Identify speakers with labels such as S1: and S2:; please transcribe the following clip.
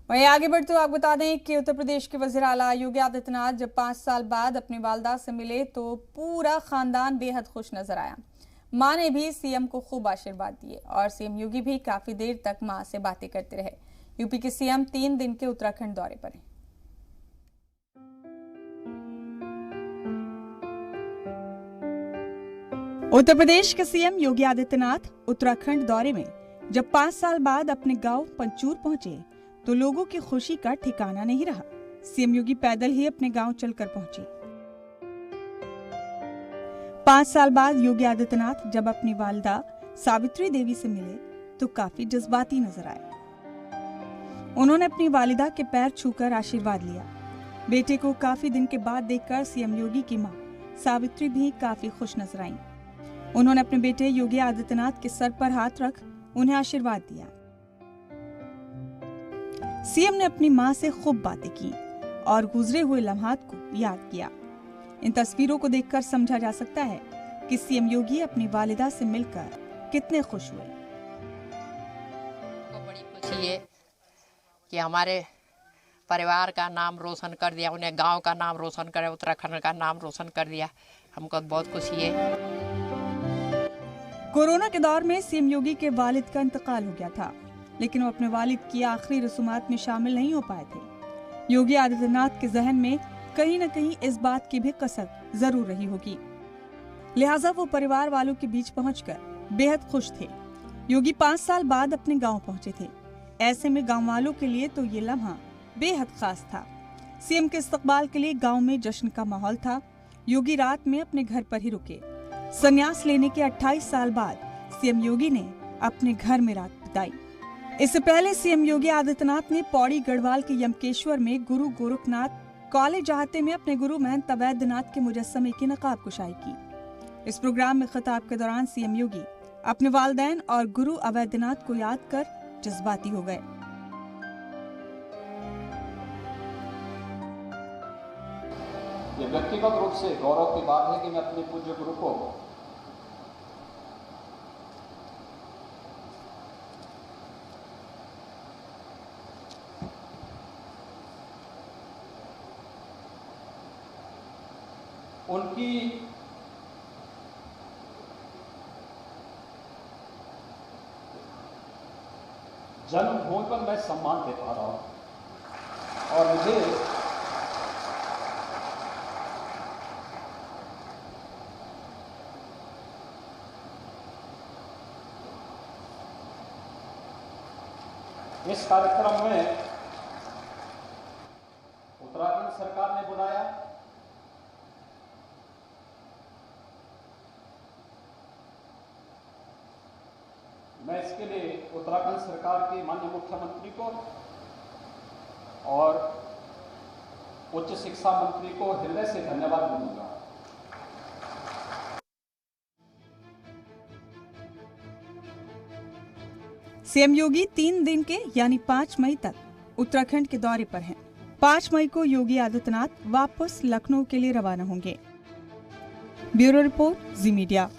S1: वहीं आगे बढ़ते हुए आपको बता दें कि उत्तर प्रदेश के वजीर आला योगी आदित्यनाथ जब 5 साल बाद अपनी वालदा से मिले तो पूरा खानदान बेहद खुश नजर आया। मां ने भी सीएम को खूब आशीर्वाद दिए और सीएम योगी भी काफी देर तक मां से बातें करते रहे। यूपी के सीएम 3 दिन के उत्तराखंड दौरे पर हैं। उत्तर प्रदेश के सीएम योगी आदित्यनाथ उत्तराखंड दौरे में जब 5 साल बाद अपने गांव पंचूर पहुंचे तो लोगों की खुशी का ठिकाना नहीं रहा। सीएम योगी पैदल ही अपने गांव चलकर पहुंचे। 5 साल बाद योगी आदित्यनाथ जब अपनी वालिदा सावित्री देवी से मिले तो काफी जज्बाती नजर आए। उन्होंने अपनी वालिदा के पैर छूकर आशीर्वाद लिया। बेटे को काफी दिन के बाद देखकर सीएम योगी की मां सावित्री भी काफी खुश नजर आईं। उन्होंने अपने बेटे योगी आदित्यनाथ के सर पर हाथ रख उन्हें आशीर्वाद दिया। सीएम ने अपनी मां से खूब बातें की और गुजरे हुए लम्हात को याद किया। इन तस्वीरों को देखकर समझा जा सकता है कि सीएम योगी अपनी वालिदा से मिलकर कितने खुश हुए।
S2: बड़ी खुशी है कि हमारे परिवार का नाम रोशन कर दिया, उन्हें गांव का नाम रोशन करे, उत्तराखंड का नाम रोशन कर दिया। हमको बहुत खुशी है।
S1: कोरोना के दौर में सीएम योगी के वालिद का इंतकाल हो गया था, लेकिन वो अपने वालिद की आखिरी रसूमात में शामिल नहीं हो पाए थे। योगी आदित्यनाथ के जहन में कहीं न कहीं इस बात की भी कसक जरूर रही होगी, लिहाजा वो परिवार वालों के बीच पहुंचकर बेहद खुश थे। योगी 5 साल बाद अपने गांव पहुंचे थे। ऐसे में गांव वालों के लिए तो ये लम्हा बेहद खास था। सीएम के इस्तकबाल के लिए गाँव में जश्न का माहौल था। योगी रात में अपने घर पर ही रुके। संन्यास लेने के 28 साल बाद सीएम योगी ने अपने घर में रात बिताई। इससे पहले सीएम योगी आदित्यनाथ ने पौड़ी गढ़वाल के यमकेश्वर में गुरु गोरखनाथ कॉलेज अहाते में अपने गुरु महंत अवैधनाथ के मुजस्समे की नकाब कुशाई की। इस प्रोग्राम में खिताब के दौरान सीएम योगी अपने वालिदैन और गुरु अवैधनाथ को याद कर जज्बाती हो गए।
S3: ये व्यक्तिगत रूप से गौरव की बात है कि मैं अपने पूज्य गुरु को उनकी जन्मभूमि पर मैं सम्मान दे पा रहा हूं और मुझे इस कार्यक्रम में उत्तराखंड सरकार ने बुलाया। मैं इसके लिए उत्तराखंड सरकार के माननीय मुख्यमंत्री को और उच्च शिक्षा मंत्री को हृदय से धन्यवाद दूंगा।
S1: सीएम योगी 3 दिन के यानी 5 मई तक उत्तराखंड के दौरे पर हैं। 5 मई को योगी आदित्यनाथ वापस लखनऊ के लिए रवाना होंगे। ब्यूरो रिपोर्ट, जी मीडिया।